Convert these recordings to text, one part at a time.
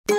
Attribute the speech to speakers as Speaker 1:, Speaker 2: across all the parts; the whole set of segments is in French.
Speaker 1: Il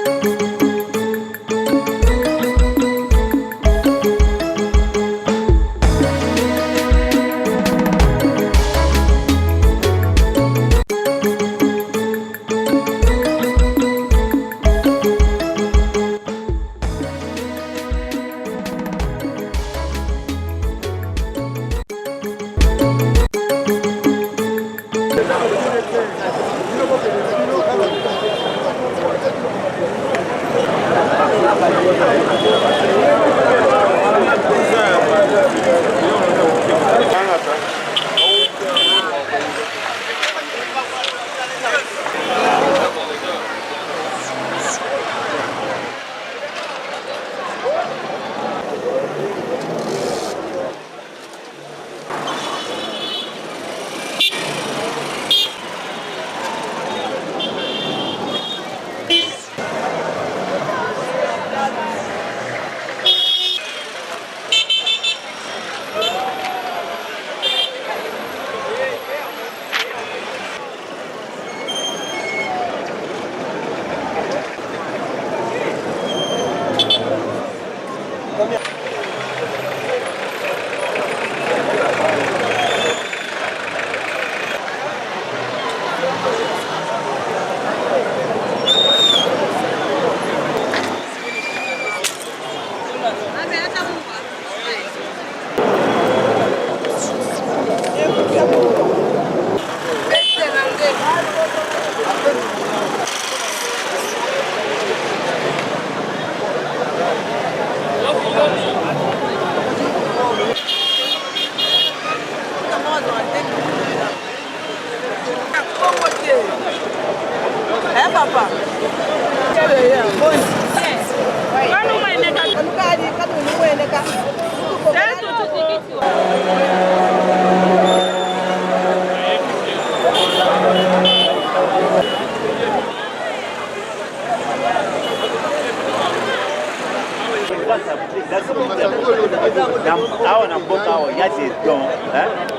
Speaker 1: y a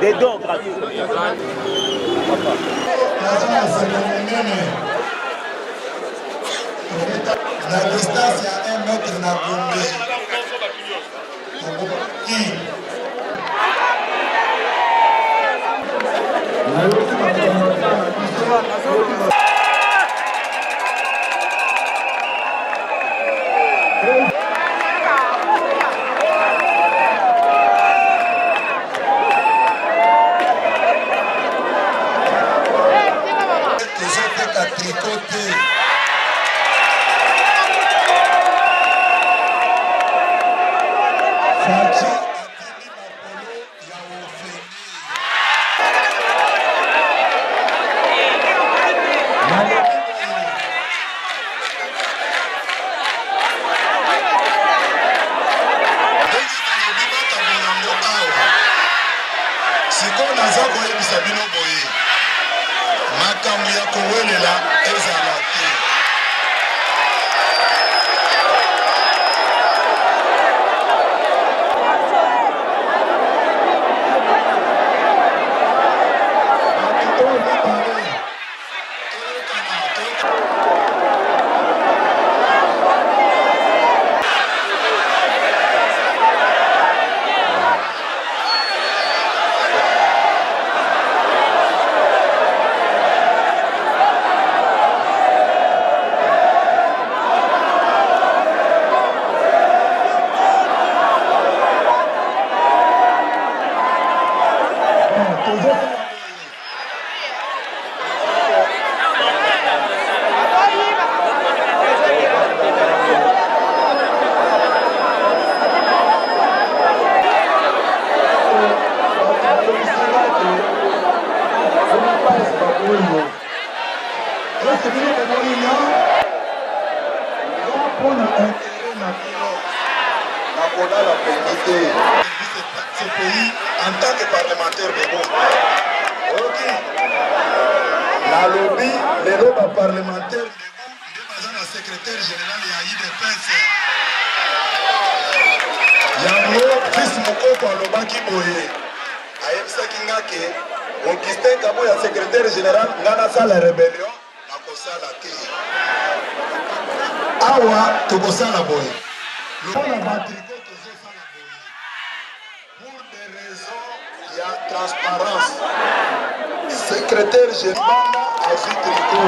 Speaker 1: des dons gratuits.
Speaker 2: La distance ya 1 mètre na Gombe. Ce pays en tant que parlementaire de bon. Ok. La lobby, les lobbies parlementaires de bon, le secrétaire général et IDPS. Yango, fils Mokoko alobaki boye. Ayebisaki ngake, Augustin Kabo ya secrétaire général, ngana sala rébellion, na kosala te. awa tokosala boye lokola batriko tozosala boye pour des raisons ya transparence secrétaire général azwi triko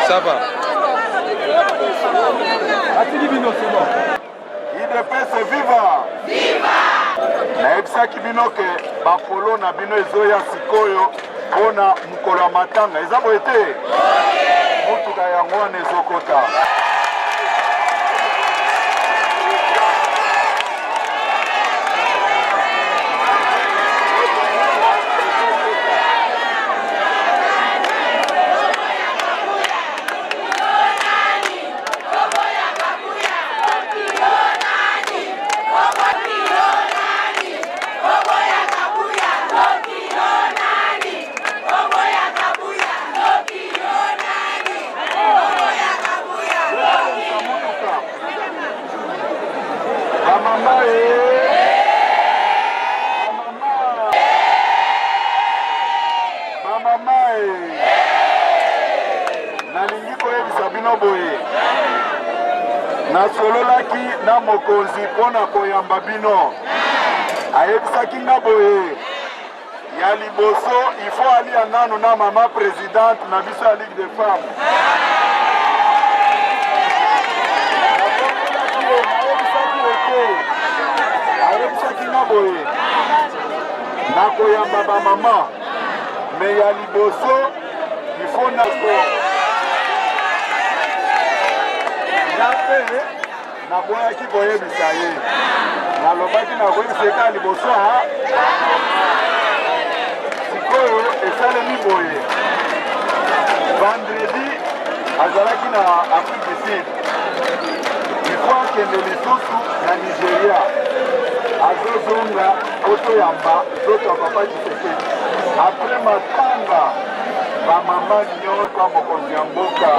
Speaker 3: Ça va.
Speaker 4: IDPS viva! Viva! Naebisaki bino ke bakolo na bino ezoya sikoyo mpona mokolo ya matanga eza boye te motuka yango wana ezokota. bino boye nasololaki na mokonzi mpona koyamba bino ayebisaki nga boye ya liboso ifo alia nano na mama présidente na biso ya Ligue des Femmes ayebisaki nga boye nakoyamba bamama me ya liboso ifo nako nape naboyaki koyebisa ye nalobaki nakoyebisa eka liboso sikoyo esalemi boye vendredi azalaki na Afrique du Sud ifo akende lisusu na Nigeria azozonga otoyamba zoto ya papa Tshisekedi apres matanga bamama nyonso ya mokonzi ya mboka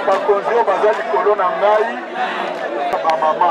Speaker 4: bakonzi oyo baza likolo na ngai bamama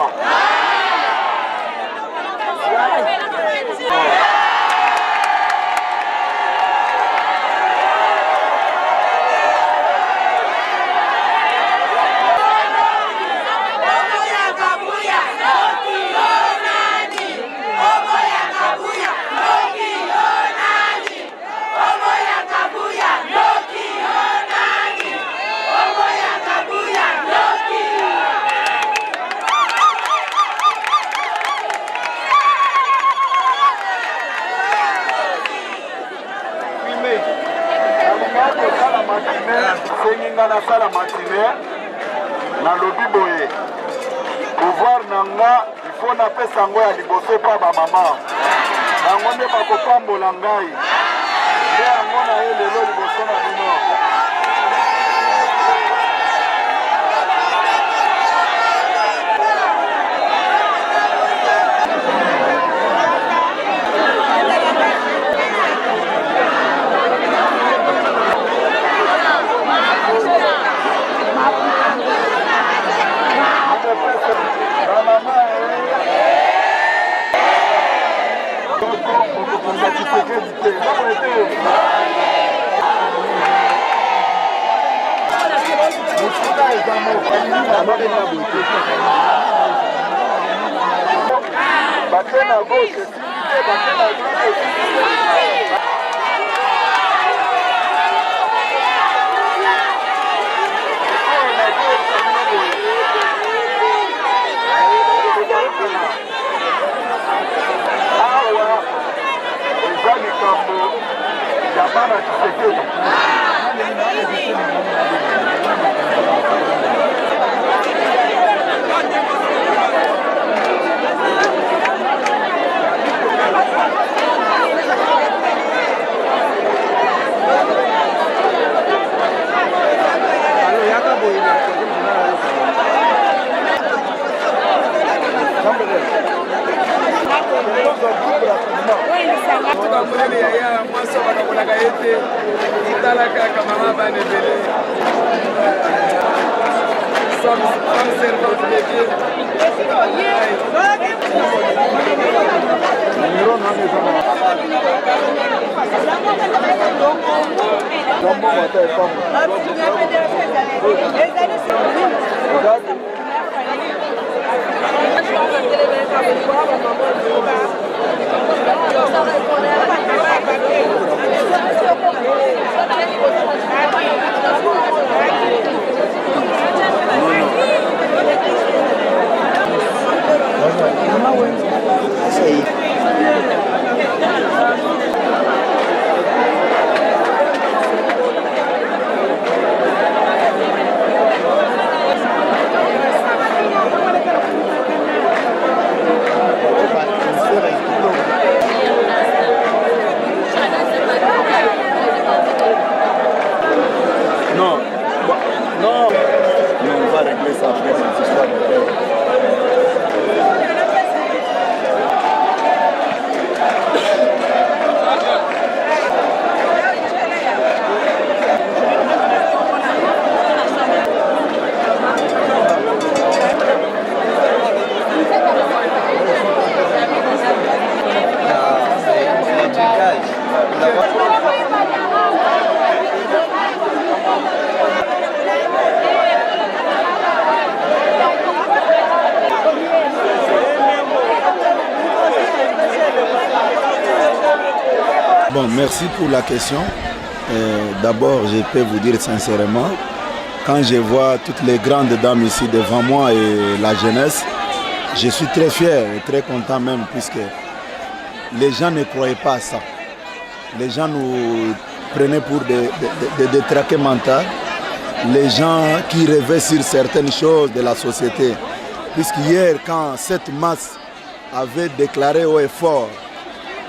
Speaker 4: senginga nasala matine nalobi boye pouvoir nanga ifo napesa yango ya liboso pa bamama bango nde bakopambola ngai nde yango na ye lelo liboso na bino batte na gauche batte na droite awa eza likambo ya bana Tshisekedi
Speaker 3: tukamulele yaya mwaso bakakolaka ye te itala kaka mama bana ebele femme servante de Dieu
Speaker 5: Bon, merci pour la question. D'abord, je peux vous dire sincèrement, quand je vois toutes les grandes dames ici devant moi et la jeunesse, je suis très fier et très content même, puisque les gens ne croyaient pas à ça. Les gens nous prenaient pour des détraqués mentaux, les gens qui rêvaient sur certaines choses de la société. Puisqu'hier, quand cette masse avait déclaré haut et fort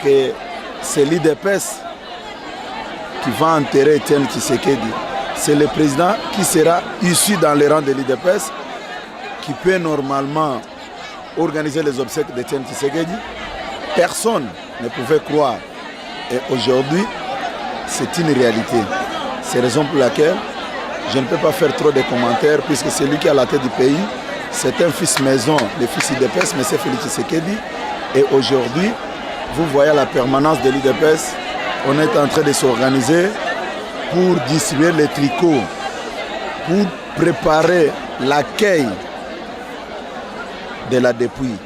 Speaker 5: que c'est l'IDPS qui va enterrer Etienne Tshisekedi, c'est le président qui sera issu dans les rangs de l'IDPS qui peut normalement organiser les obsèques d'Etienne Tshisekedi. Personne ne pouvait croire. Et aujourd'hui, c'est une réalité. C'est la raison pour laquelle je ne peux pas faire trop de commentaires, puisque c'est lui qui est à la tête du pays. C'est un fils maison, le fils IDPS, M. Félix Tshisekedi. Et aujourd'hui, vous voyez la permanence de l'IDPS. On est en train de s'organiser pour distribuer les tricots, pour préparer l'accueil de la dépouille.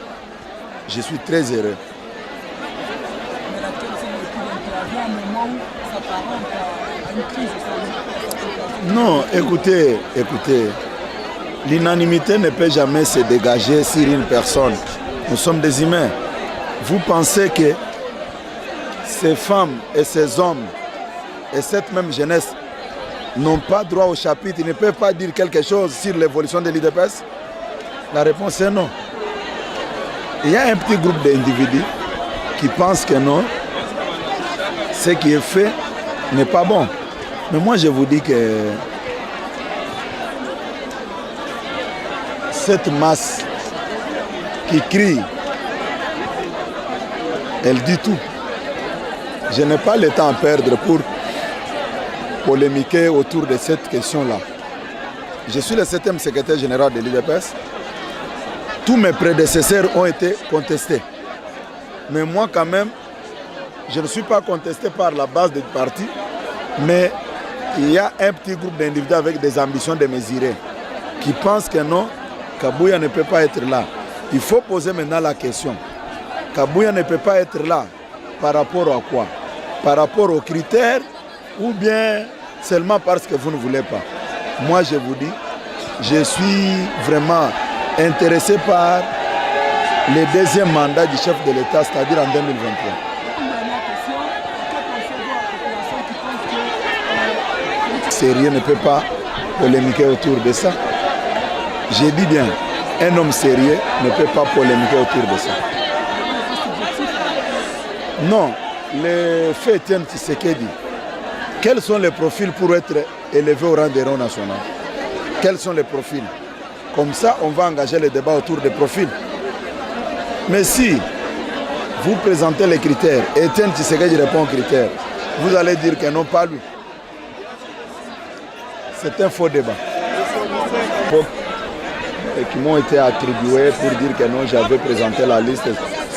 Speaker 5: Je suis très heureux. Non, écoutez, l'unanimité ne peut jamais se dégager sur une personne. Nous sommes des humains. Vous pensez que ces femmes et ces hommes et cette même jeunesse n'ont pas droit au chapitre, ils ne peuvent pas dire quelque chose sur l'évolution de l'IDPS? La réponse est non. Il y a un petit groupe d'individus qui pensent que non, ce qui est fait n'est pas bon. Mais moi je vous dis que cette masse qui crie, elle dit tout. Je n'ai pas le temps à perdre pour polémiquer autour de cette question-là. Je suis le 7e secrétaire général de l'IDPS. Tous mes prédécesseurs ont été contestés. Mais moi quand même, je ne suis pas contesté par la base du parti, mais il y a un petit groupe d'individus avec des ambitions démesurées qui pensent que non, Kabouya ne peut pas être là. Il faut poser maintenant la question. Kabouya ne peut pas être là par rapport à quoi? Par rapport aux critères ou bien seulement parce que vous ne voulez pas? Moi je vous dis, je suis vraiment intéressé par le deuxième mandat du chef de l'État, c'est-à-dire en 2023. Sérieux ne peut pas polémiquer autour de ça. J'ai dit bien, un homme sérieux ne peut pas polémiquer autour de ça. Non, le fait Etienne Tshisekedi, quels sont les profils pour être élevé au rang des héros nationaux? Quels sont les profils? Comme ça, on va engager le débat autour des profils. Mais si vous présentez les critères, et Etienne Tshisekedi répond aux critères, vous allez dire que non, pas lui. C'est un faux débat. Qui m'ont été attribués pour dire que non, j'avais présenté la liste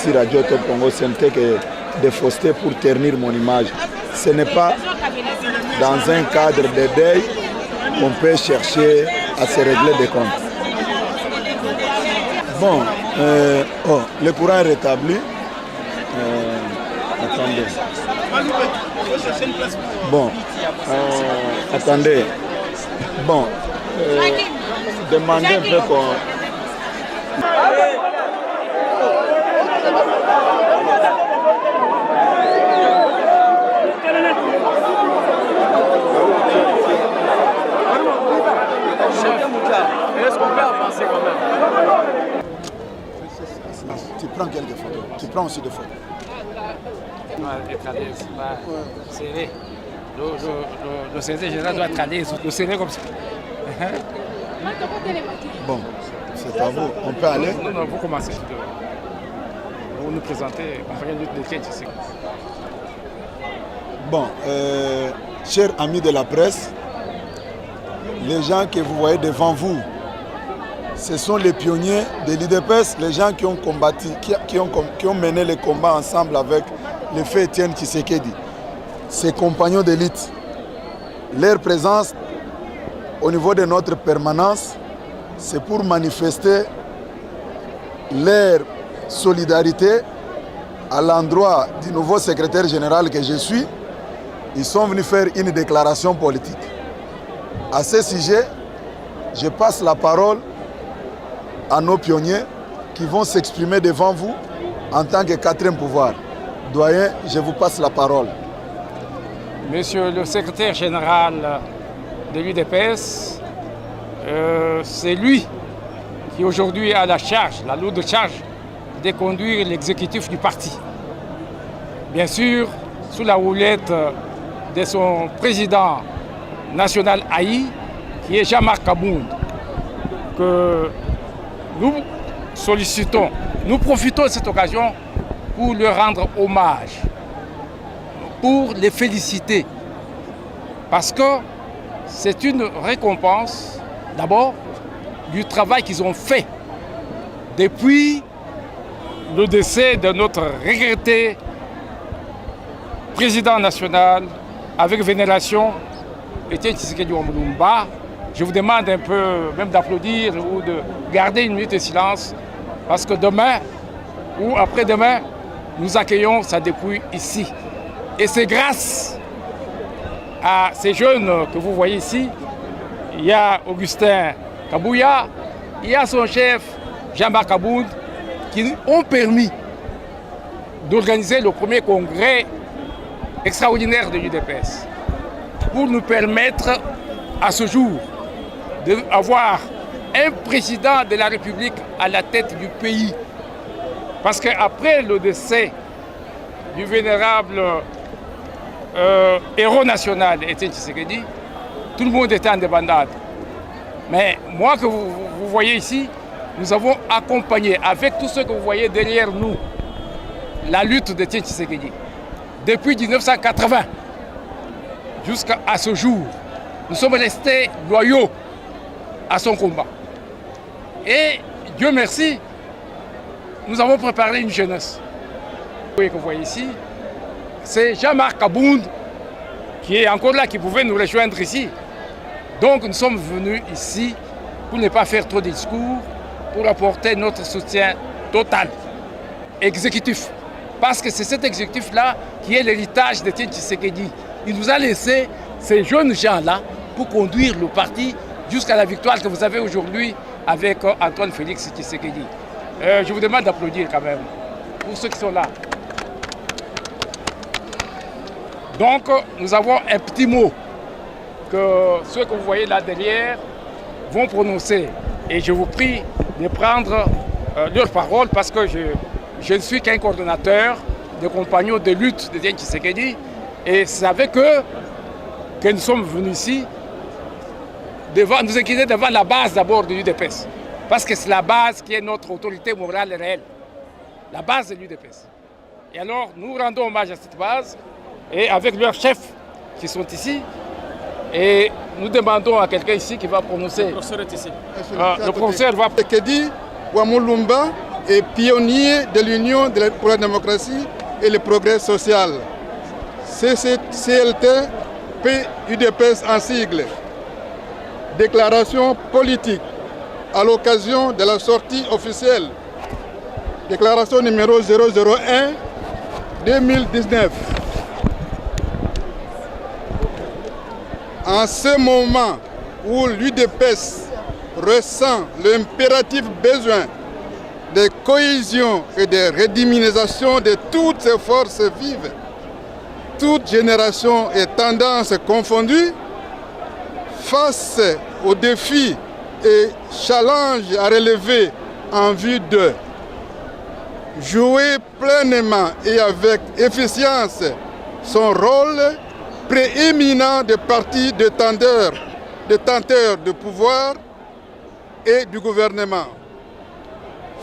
Speaker 5: sur Radio Top Congo, ce n'était que des faussetés pour ternir mon image. Ce n'est pas dans un cadre de deuil qu'on peut chercher à se régler des comptes. Bon, le courant est rétabli. Attendez. Bon, attendez. Bon, demandez un peu qu'on...
Speaker 3: Est-ce qu'on peut avancer quand même?
Speaker 5: Tu prends quelques photos, tu prends aussi des photos.
Speaker 3: C'est serré. Le secrétaire général doit trader, le serrer comme ça.
Speaker 5: Bon, c'est à vous. On peut aller?
Speaker 3: Non, vous commencez. Vous nous présentez, on fait une lutte de tête ici.
Speaker 5: Bon, chers amis de la presse, les gens que vous voyez devant vous, ce sont les pionniers de l'IDPS, les gens qui ont combattu, qui ont mené les combats ensemble avec le fait Etienne Tshisekedi. Ces compagnons d'élite, leur présence au niveau de notre permanence, c'est pour manifester leur solidarité à l'endroit du nouveau secrétaire général que je suis, ils sont venus faire une déclaration politique. À ce sujet, je passe la parole à nos pionniers qui vont s'exprimer devant vous en tant que quatrième pouvoir. Doyen, je vous passe la parole.
Speaker 6: Monsieur le secrétaire général de l'UDPS, c'est lui qui aujourd'hui a la lourde charge de conduire l'exécutif du parti. Bien sûr, sous la houlette de son président national Haï, qui est Jean-Marc Abound, que nous sollicitons, nous profitons de cette occasion pour leur rendre hommage, pour les féliciter, parce que c'est une récompense, d'abord, du travail qu'ils ont fait depuis le décès de notre regretté président national avec vénération, Étienne Tshisekedi Lumumba. Je vous demande un peu même d'applaudir ou de garder une minute de silence, parce que demain ou après-demain, nous accueillons sa dépouille ici. Et c'est grâce à ces jeunes que vous voyez ici, il y a Augustin Kabouya, il y a son chef Jean-Marc Abound, qui ont permis d'organiser le premier congrès extraordinaire de l'UDPS pour nous permettre à ce jour d'avoir un président de la République à la tête du pays. Parce qu'après le décès du vénérable héros national Étienne Tshisekedi, tout le monde était en débandade. Mais moi que vous voyez ici, nous avons accompagné avec tout ce que vous voyez derrière nous la lutte d'Étienne Tshisekedi. Depuis 1980 jusqu'à ce jour, nous sommes restés loyaux à son combat. Et Dieu merci, nous avons préparé une jeunesse. Que vous voyez ici, c'est Jean-Marc Abound qui est encore là, qui pouvait nous rejoindre ici. Donc nous sommes venus ici pour ne pas faire trop de discours, pour apporter notre soutien total, exécutif. Parce que c'est cet exécutif-là qui est l'héritage d'Étienne Tshisekedi. Il nous a laissé ces jeunes gens-là pour conduire le parti jusqu'à la victoire que vous avez aujourd'hui avec Antoine Félix Tshisekedi. Je vous demande d'applaudir quand même pour ceux qui sont là. Donc nous avons un petit mot que ceux que vous voyez là derrière vont prononcer. Et je vous prie de prendre leur parole parce que je ne suis qu'un coordonnateur des compagnons de lutte d'Étienne Tshisekedi. Et c'est avec eux que nous sommes venus ici nous incliner devant la base d'abord de l'UDPS. Parce que c'est la base qui est notre autorité morale et réelle. La base de l'UDPS. Et alors nous rendons hommage à cette base et avec leurs chefs qui sont ici. Et nous demandons à quelqu'un ici qui va prononcer. Le professeur est ici. Le professeur va.
Speaker 7: Tshisekedi Lumumba est pionnier de l'Union pour la démocratie et le progrès social. CLT PUDPS en sigle. Déclaration politique à l'occasion de la sortie officielle. Déclaration numéro 001 2019. En ce moment où l'UDPS ressent l'impératif besoin de cohésion et de redynamisation de toutes ses forces vives, toutes générations et tendances confondues, face aux défis et challenges à relever en vue de jouer pleinement et avec efficience son rôle prééminent de parti détenteur de pouvoir et du gouvernement.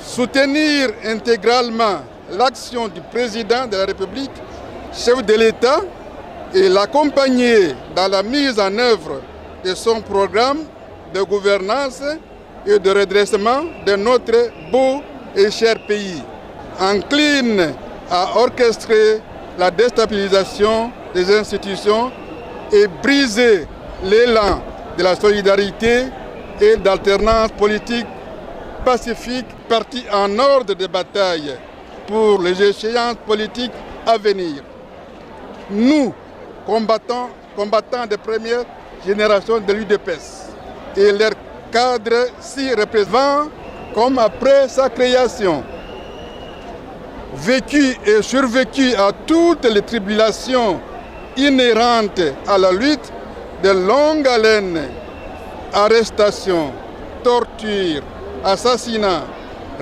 Speaker 7: Soutenir intégralement l'action du président de la République, chef de l'État, et l'accompagner dans la mise en œuvre de son programme de gouvernance et de redressement de notre beau et cher pays. Encline à orchestrer la déstabilisation des institutions et briser l'élan de la solidarité et d'alternance politique pacifique, partie en ordre de bataille pour les échéances politiques à venir. Nous, combattants de première génération de l'UDPS et leurs cadres s'y représentent comme après sa création, vécu et survécu à toutes les tribulations inhérentes à la lutte de longue haleine, arrestations, tortures, assassinats,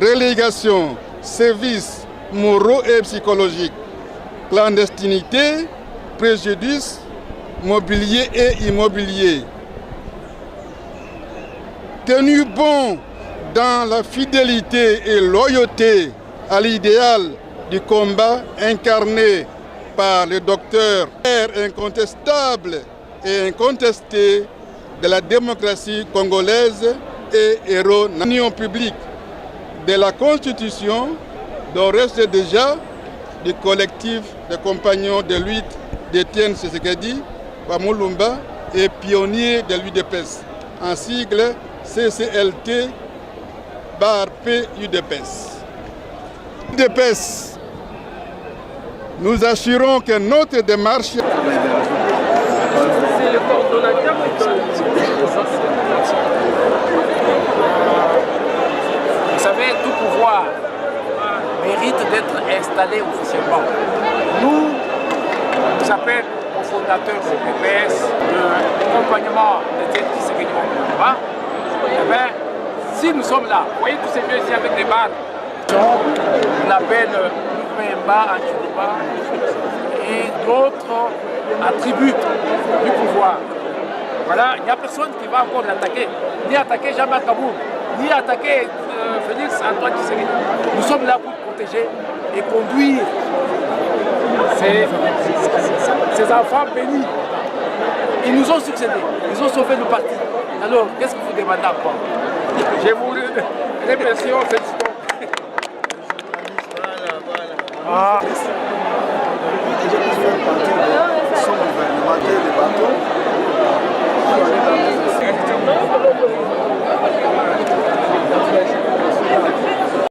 Speaker 7: relégations, sévices moraux et psychologiques, clandestinité, préjudice, mobilier et immobilier. Tenu bon dans la fidélité et loyauté à l'idéal du combat incarné par le docteur incontestable et incontesté de la démocratie congolaise et héros de l'union publique, de la Constitution, dont reste déjà du collectif des compagnons de lutte d'Étienne Tshisekedi, Bamulumba et pionnier de l'UDPS, en sigle CCLT /P UDPS. UDPS, nous assurons que notre démarche...
Speaker 3: C'est le coordonnateur qui donne.
Speaker 6: Vous savez, tout pouvoir mérite d'être installé officiellement. Nous appelons au fondateur de l'UDPS, le accompagnement de Tshisekedi Bamulumba. Eh bien, si nous sommes là, vous voyez tous ces vieux ici avec des balles, on appelle Lumemba, Anchuluba et d'autres attributs du pouvoir. Voilà, il n'y a personne qui va encore l'attaquer, ni attaquer Jean-Marc Kaboul, ni attaquer Félix Antoine Tshisekedi. Nous sommes là pour protéger et conduire ces enfants bénis. Ils nous ont succédé, ils ont sauvé le parti. Alors, qu'est-ce que vous demandez encore? Je vous remercie, félicitations.